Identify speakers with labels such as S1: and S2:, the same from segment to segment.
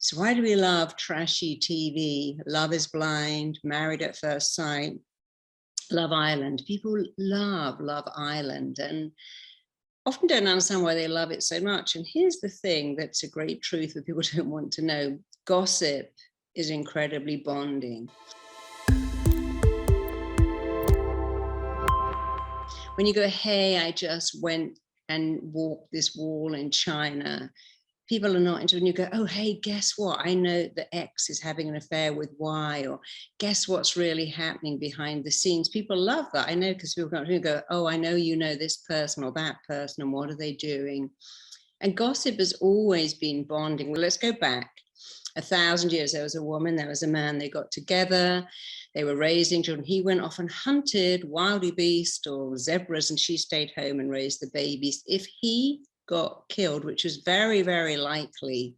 S1: So why do we love trashy TV? Love is Blind, Married at First Sight, Love Island. People love Love Island and often don't understand why they love it so much. And here's the thing that's a great truth that people don't want to know. Gossip is incredibly bonding. When you go, hey, I just went and walked this wall in China, people are not into it. And you go, oh, hey, guess what? I know that X is having an affair with Y, or guess what's really happening behind the scenes. People love that. I know, because people go, oh, I know you know this person or that person, and what are they doing? And gossip has always been bonding. Well, let's go back 1,000 years. There was a woman, there was a man, they got together, they were raising children. He went off and hunted wildebeest or zebras, and she stayed home and raised the babies. If he got killed, which was very, very likely,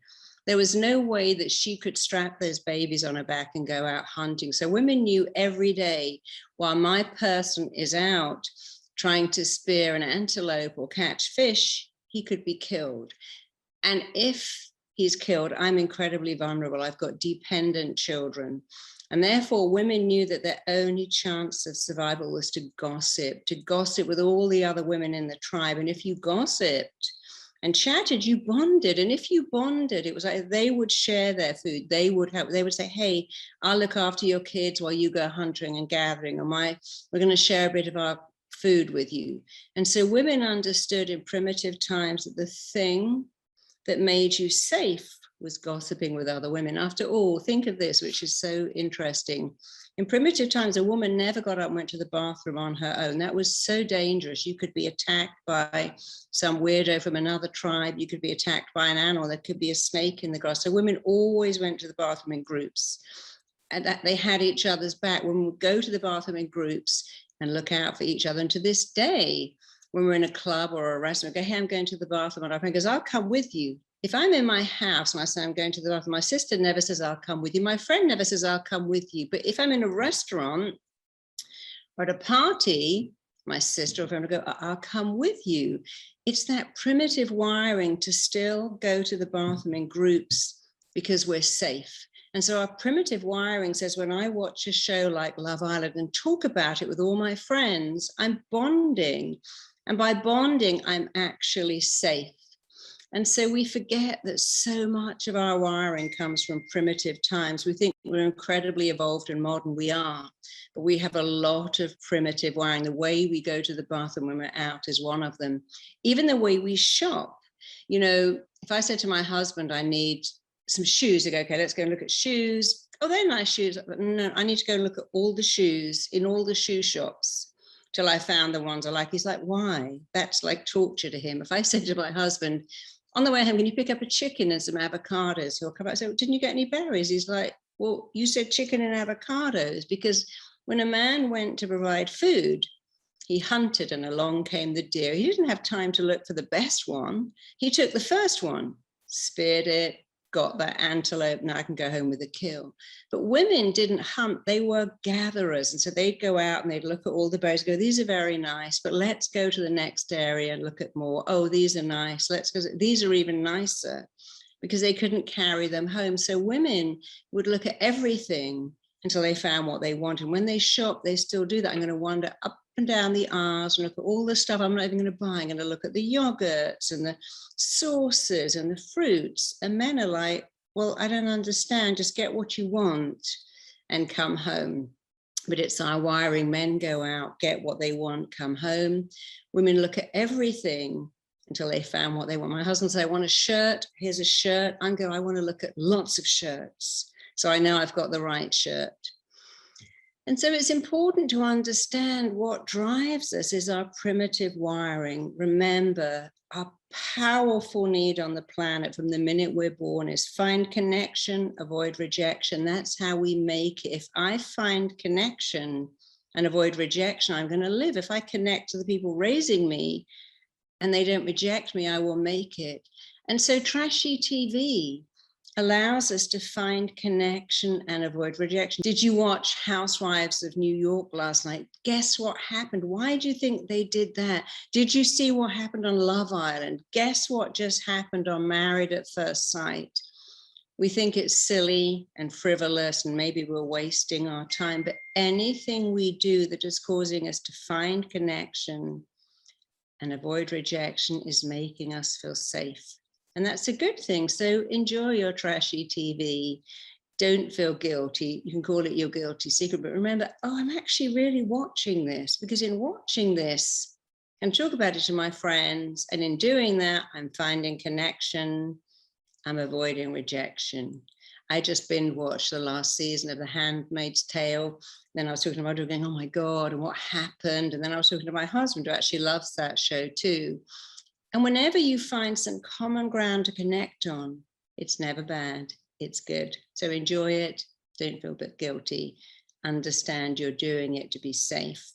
S1: there was no way that she could strap those babies on her back and go out hunting. So women knew every day, while my person is out trying to spear an antelope or catch fish, he could be killed. And if he's killed, I'm incredibly vulnerable. I've got dependent children. And therefore, women knew that their only chance of survival was to gossip with all the other women in the tribe. And if you gossiped and chatted, you bonded. And if you bonded, it was like they would share their food. They would help. They would say, hey, I'll look after your kids while you go hunting and gathering. Or we're going to share a bit of our food with you. And so women understood in primitive times that the thing that made you safe was gossiping with other women. After all, think of this, which is so interesting. In primitive times, a woman never got up and went to the bathroom on her own. That was so dangerous. You could be attacked by some weirdo from another tribe. You could be attacked by an animal. There could be a snake in the grass. So women always went to the bathroom in groups, and that they had each other's back. Women would go to the bathroom in groups and look out for each other. And to this day, when we're in a club or a restaurant, we go, hey, I'm going to the bathroom. And our friend goes, I'll come with you. If I'm in my house and I say I'm going to the bathroom, my sister never says, I'll come with you. My friend never says, I'll come with you. But if I'm in a restaurant or at a party, my sister or friend will go, I'll come with you. It's that primitive wiring to still go to the bathroom in groups because we're safe. And so our primitive wiring says, when I watch a show like Love Island and talk about it with all my friends, I'm bonding. And by bonding, I'm actually safe. And so we forget that so much of our wiring comes from primitive times. We think we're incredibly evolved and modern. We are, but we have a lot of primitive wiring. The way we go to the bathroom when we're out is one of them. Even the way we shop. You know, if I said to my husband, I need some shoes, I go, okay, let's go and look at shoes. Oh, they're nice shoes. But no, I need to go and look at all the shoes in all the shoe shops till I found the ones I like. He's like, why? That's like torture to him. If I say to my husband, on the way home, can you pick up a chicken and some avocados? He'll come back and say, well, didn't you get any berries? He's like, well, you said chicken and avocados. Because when a man went to provide food, he hunted and along came the deer. He didn't have time to look for the best one. He took the first one, speared it, got that antelope, now I can go home with a kill. But women didn't hunt, they were gatherers. And so they'd go out and they'd look at all the berries, go, these are very nice, but let's go to the next area and look at more. Oh, these are nice, let's go, these are even nicer, because they couldn't carry them home. So women would look at everything until they found what they wanted. When they shop, they still do that. I'm going to wander up and down the aisles and look at all the stuff I'm not even going to buy. I'm going to look at the yogurts and the sauces and the fruits. And men are like, well, I don't understand. Just get what you want and come home. But it's our wiring. Men go out, get what they want, come home. Women look at everything until they found what they want. My husband said, I want a shirt. Here's a shirt. I want to look at lots of shirts. So I know I've got the right shirt. And so it's important to understand what drives us is our primitive wiring. Remember, our powerful need on the planet from the minute we're born is find connection, avoid rejection. That's how we make it. If I find connection and avoid rejection, I'm going to live. If I connect to the people raising me and they don't reject me, I will make it. And so trashy TV allows us to find connection and avoid rejection. Did you watch Housewives of New York last night? Guess what happened? Why do you think they did that? Did you see what happened on Love Island? Guess what just happened on Married at First Sight? We think it's silly and frivolous and maybe we're wasting our time, but anything we do that is causing us to find connection and avoid rejection is making us feel safe. And that's a good thing. So enjoy your trashy TV. Don't feel guilty. You can call it your guilty secret, but remember, oh, I'm actually really watching this, because in watching this, I can talk about it to my friends. And in doing that, I'm finding connection. I'm avoiding rejection. I just binge watched the last season of The Handmaid's Tale. Then I was talking to my daughter going, oh my God, and what happened? And then I was talking to my husband, who actually loves that show too. And whenever you find some common ground to connect on, it's never bad, it's good. So enjoy it, don't feel a bit guilty. Understand you're doing it to be safe.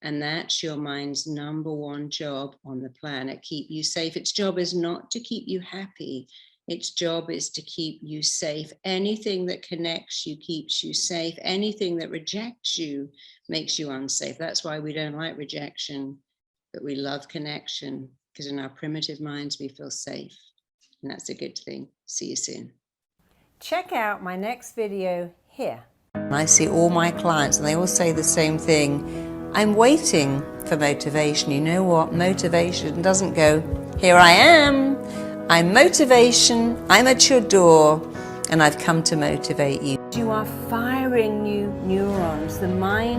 S1: And that's your mind's number one job on the planet, keep you safe. Its job is not to keep you happy. Its job is to keep you safe. Anything that connects you keeps you safe. Anything that rejects you makes you unsafe. That's why we don't like rejection, but we love connection, because in our primitive minds, we feel safe. And that's a good thing. See you soon.
S2: Check out my next video here.
S1: I see all my clients and they all say the same thing. I'm waiting for motivation. You know what? Motivation doesn't go, here I am. I'm motivation, I'm at your door, and I've come to motivate you.
S2: You are firing new neurons. The mind